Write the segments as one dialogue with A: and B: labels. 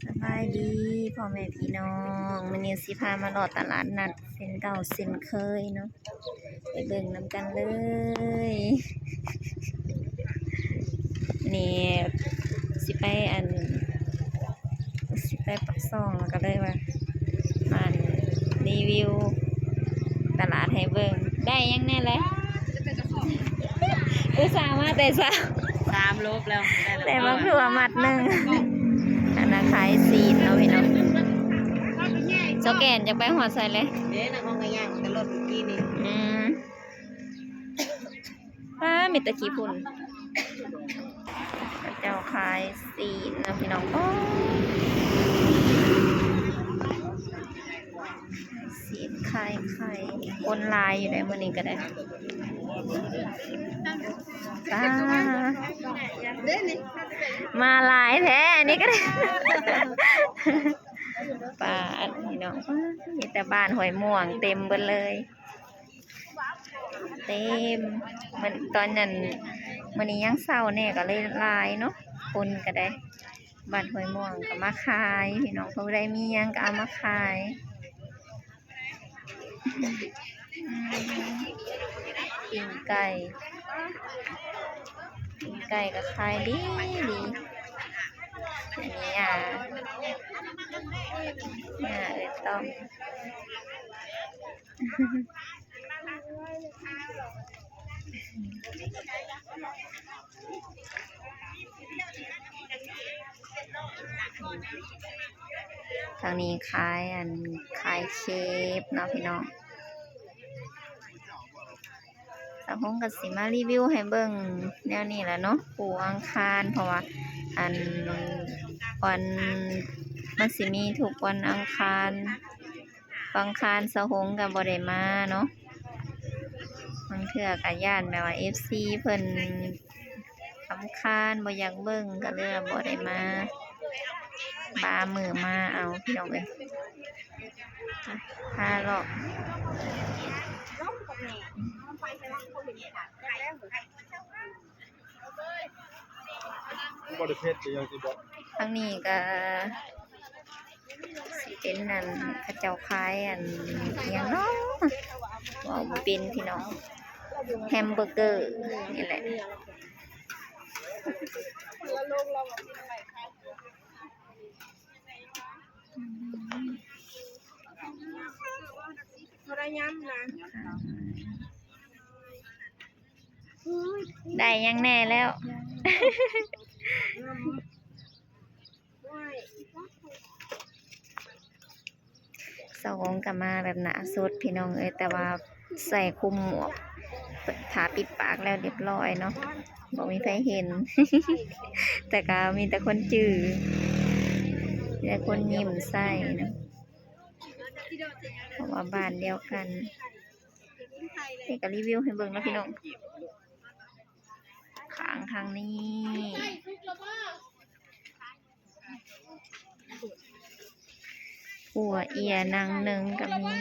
A: สบายดีพ่อแม่พี่น้องมื้อนี้สิพามาเลาะตลาดนัดเส้นเก่าเส้นเคยเนาะไปเบิ่งนำกันเลยนี่สิไปสิไปปักซ่องแล้วก็เลยว่ามารีวิวตลาดให้เบิ่งได้ยังแน่เลยอุตส่าห์มาแต่เช้า
B: 3 โลแล้ว
A: แต่มาคือว่ามัดหนึงอันนั้นขายซีนเนาะพี่น้องเจ้าแก่นจะไปหอดใส่เลย
B: เด้นักห้องก็ย่างแต่รถเมื่อกี้นี่
A: มีแตะขี้ฝุ่นเจ้าขายซีนนะพี่น้องโอ้ซีนขายไข่คนลายอยู่ในมื้อนี้ก็ได้มาหลายแท้อันนี้ก็ได้ป้าพี่น้องมีแต่บ้านหอยม่วงเต็มเบิดเลยเต็มมันตอนนั้นมื้อนี้ยังเศร้าแน่ก็เลยหลายเนาะคนก็ได้บ้านหอยม่วงก็มาขายพี่น้องเขาได้มีหยังก็เอามาขายปิ้งไก่ก็ขายดีอันนี้ต้องทางนี้ขายเคฟเนาะพี่น้องสาวพงกับสิมารีวิวให้เบิ่งแนวนี้แหละเนาะปูอังคารเพราะว่าวันมันสิมีทุกวันอังคารสาวพงกับบ่ได้มาเนาะมันเทื่อกับย่านแบบว่า FC เพิ่นสำคัญบ่อยากเบิ่งก็เลยบ่ได้มาบามือมาเอาพี่น้องเอ้ยพาเลาะทางนี้ก็สิเป็นเขาเจ้าขายหยังเนาะว่าบ่เป็นพี่น้องแฮมเบอร์เกอร์นี่แหละได้ยังแน่แล้วสองกับมาแบบหนาสุดพี่น้องเอ้ยแต่ว่าใส่คุมหมวกผ้าปิดปากแล้วเรียบร้อยเนาะบอกมีใครเห็น แต่ก็มีแต่คนจื้อมีแต่คนยิ้มใส่เนาะเพราะว่าบ้านเดียวกันนี่ก็รีวิวให้เบิ่งแล้วพี่น้องข้างทางนี้หัวเอียนางหนึ่งก็มี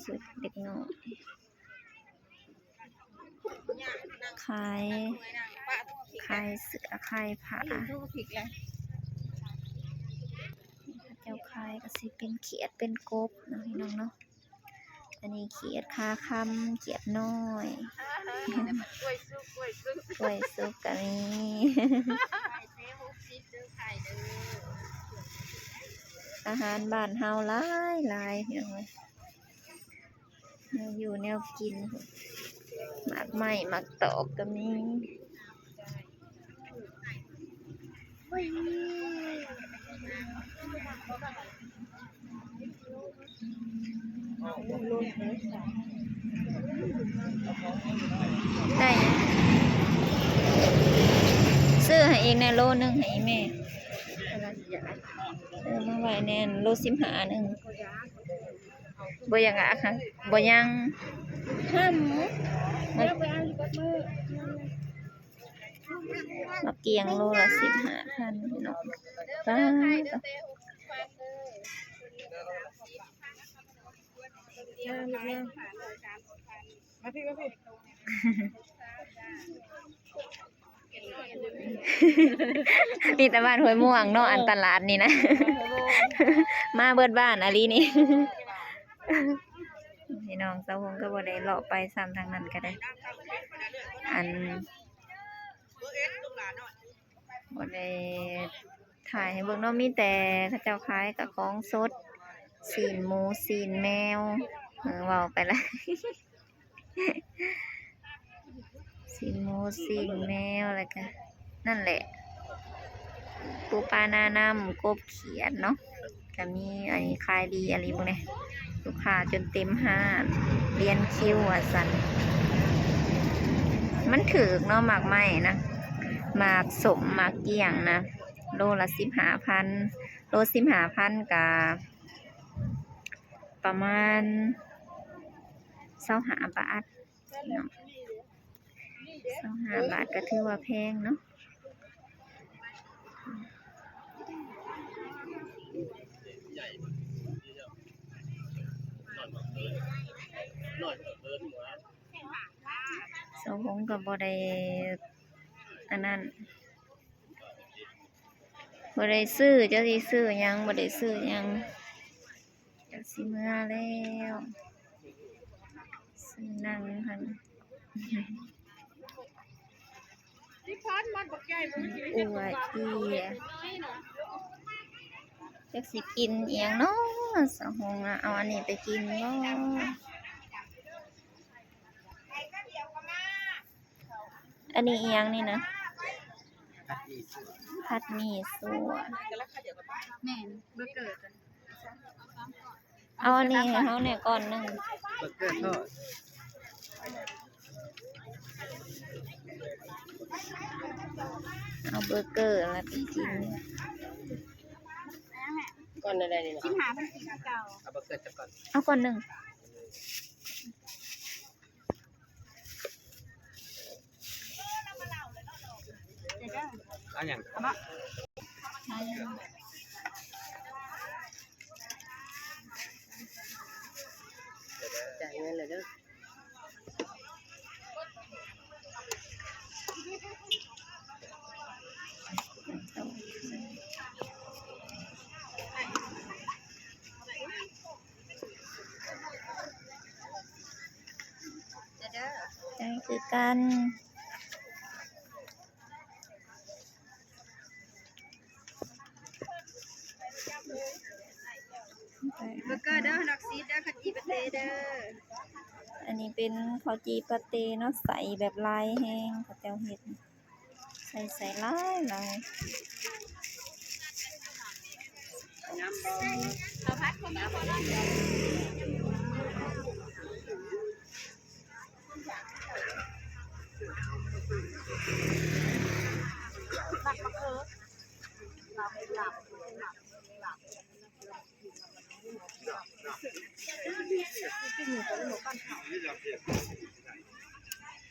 A: สุดเด็กน้อยขายเสื้อขายผ้าเจ้าขายก็สิเป็นเขียดเป็นกบนะพี่น้องเนาะอันนี้เขียดคาคำเขียดน้อยกล้วยซุกก็มีอาหารบ้านเฮาหลายพี่น้องอยู่แนวกินหมากไหม้หมากตอกก็มีได้ซื้อให้เองในโลนึงให้แม่ซื้อมาไว้แน่นโล15นึงบ่ยังอ่ะค่ะบ่ยังห้ามมาเกียงโลละ15,000พี่น้องป้า มีแต่บ้านห้วยม่วงเนาะอันตลาดนี่นะ มาเบิดบ้านอะลีนี่ พี่น้องเจ้าหงก็บ่ได้เลาะไปซ้ำทางนั้นก็ได้ อันบ่ได้ถ่ายให้เบิ่งเนาะมีแต่เขาเจ้าขายกับของสดซีนหมูซีนแมวเว้าไปละ ซีนหมูซีนแมวแล้วก็นั่นแหละ ปูปลาหน้าน้ำกบเขียดเนาะก็มีอันนี้ขายดีอะไรพวกนี้ลูกค้าจนเต็มห้านเรียนคิวอ่ะสันมันถือกเนาะหมากไหมนะหมากสมหมากเกี่ยงนะโลละ15,000 โล15,000กับประมาณ25 บาทเนาะ25 บาทก็ถือว่าแพงเนาะสองผมกับบ่ได้อันนั้นบ่ได้ซื้อจะสิซื้อหยังบ่ได้ซื้อหยังจะสิเมื่อแล้วซื้อนั่งหั่นอัวเอียจักสิกินอีหยังเนาะสองหงเอาอันนี้ไปกินบ่อันนี้อีหยังนี่นะผัดหมี่สัว
B: แม่นเบอร์เกอร์
A: เอาอันนี้ให้เขาเนี่ยก่อนหนึ่ง
C: เบอร์เกอร์ทอด
A: เอาเบอร์เกอร์แล้วไปกิน
C: ก้อนอะไรนี่นะ
B: ชิ้นหาพันกี่เก่า
C: เอาเบอร์เกอร์จะก่อน
A: เอาก่อนหนึ่ง
B: เดี๋ยวเด้อ
C: เอาอย่างจ่ายเงินเลยเด้อ
A: ใจคือกัน
B: เบอร์เกอร์เด้อนักซีดเด้อขจีปะเตเด้อ
A: อันนี้เป็นข้าวจีปาเต้เนาะใส่แบบลายแห้งข้าวเจ้าเห็ดใส่ลายลาย
B: ข้าวผัดคนละคนละ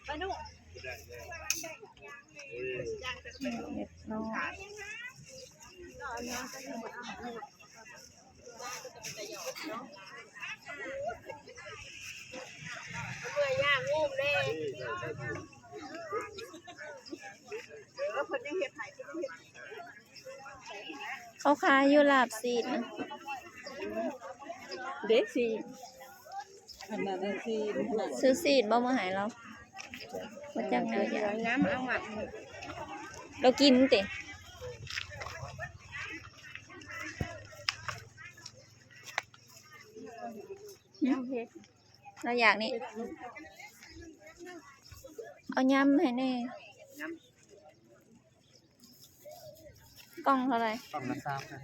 B: ไปดู
A: เห็ดเนาะ
B: เมื่อย่างงูมเลยเพิ่นยังเฮ็ดให้
A: เขาขายอยู่ลาบซีดนะ
B: เด็กสิอันนั้นสิ
A: ซื้อซีดบ่มาใหายเราบ่จักแนวอย่าง
B: น้ำเอาหมัก
A: เรากินติเราอยากนี่เอายำให้แน่กล่องเท่าไหร่
C: กล่องละ3นะ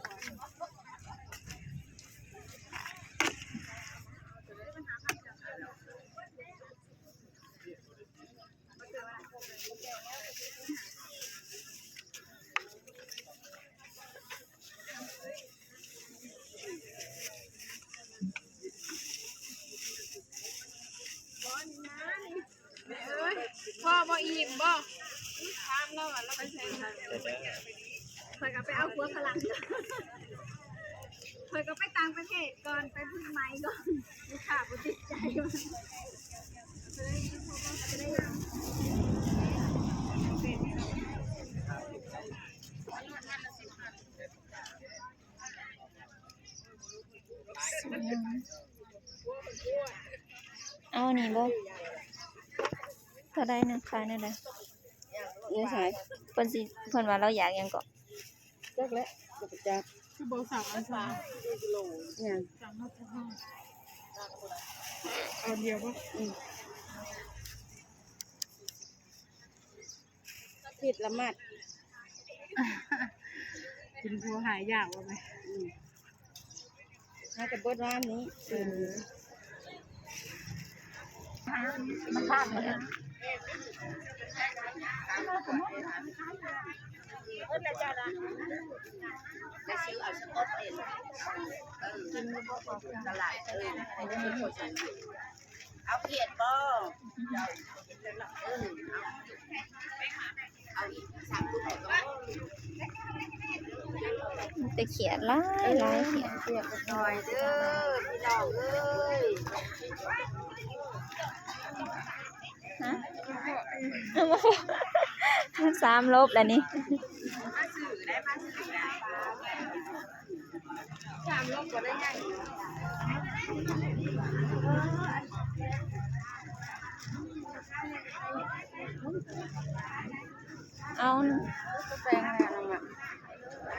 B: พ่อบ่อิ่มบ่ถามแล้วอ่ะแล้วไปใส่ทางคอยก็ไปเอาผัวฝรั่งคอยก็ไปต่างประเทศก่อนไปพึ่งไม้ก่อนลูกค้าบ่ติดใจมัน
A: เอานี่บ่เท่าได้นะขายนั่นแหละ
C: เนี่ยใช่
A: เพิ่นว่าเราอยากหยังก็
C: จักแล้วจัก
B: คือบ่สั่งอันซ่า
C: เนี่ย
B: สั่งมาจากห้องเอาเดียวบ่
C: ผิดละมัด
B: กินผัวหายยากว่าไหม
C: น่าจะเบิดร้านนี้
A: มันพลาดเลย
C: จะซื้อเอาสก๊อตเองกินบ่พอตลาดให้ได้มีคนสั่งเอาเขียดบ่เอาอีกสั่งทุกคนก็
A: แต่เขียนหลายเขียน
C: เขียดหน่อยเด้อพี่น้องเอ้ย
A: ฮะ3 ลบแล้วนี่
C: สามลบก็ได้ไง
A: เอา
C: ก็แปลงแล้วน่ะ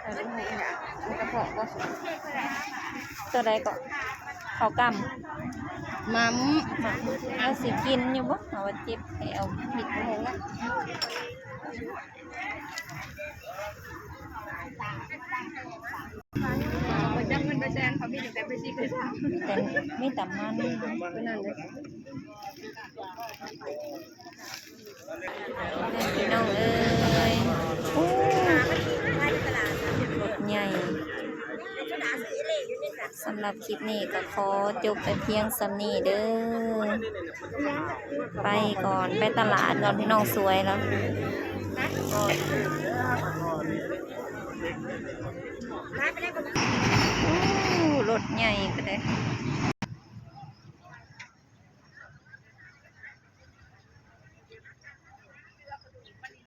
C: แต่ไม่เห็นอ่ะมันกระเพาะก็
A: ตัวใดก็ข้าวกำ
C: มัม
A: เอาสิกินอยู่บ่เอาว่าเจ็บให้เอาพริก
C: โอ้โห
B: บ่จักมันไปแซงเขามีแต่ไปซีคือถาม
A: แต่ไม่ต่ำมัน
C: ก็นั่นเลย
A: พี่น้องเอ้ยโอ้รถใหญ่สำหรับคลิปนี้ก็ขอจบไปเพียงสำนี้เด้อไปก่อนไปตลาดก่อนพี่น้องสวยแล้วโอ้รถใหญ่ก็ได้